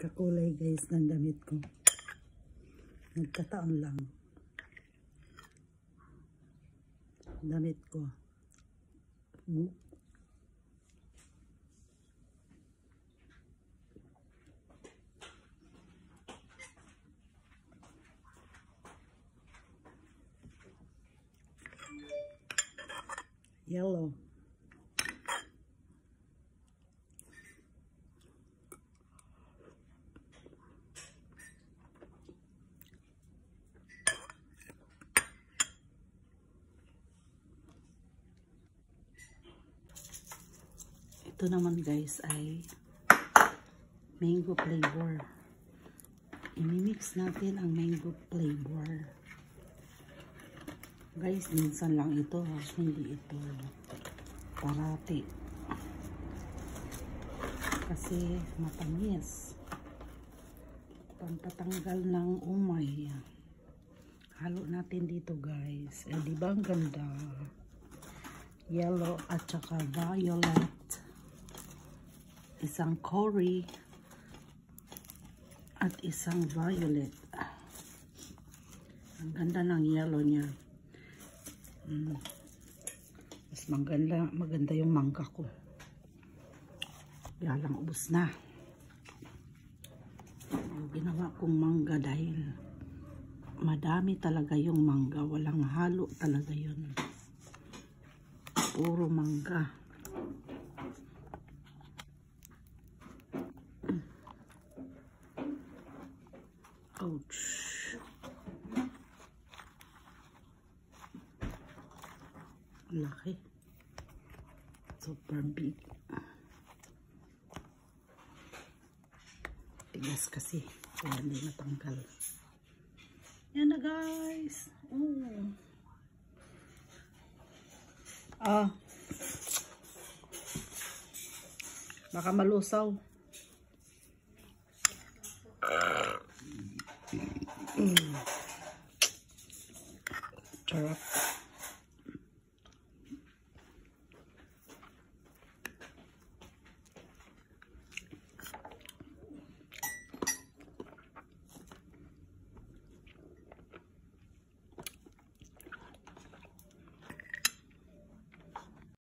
Kakulay guys ng damit ko. Nagkataon lang. Damit ko. Yellow. Ito naman guys ay mango flavor. I-mix natin ang mango flavor. Guys, minsan lang ito, hindi ito parati. Kasi matamis. Pampatanggal ng umay. Halo natin dito guys. Eh, di ba ang ganda? Yellow at saka violet. Isang curry at isang violet. Ang ganda ng yellow niya. Mas maganda yung mangga ko. Kaya lang ubos na. Yung ginawa kong mangga dahil madami talaga yung mangga. Walang halo talaga yun. Puro mangga. Ouch. Laki. Super big. Tigas kasi. Kaya hindi natanggal. Yan na guys. Baka malusaw. Charap.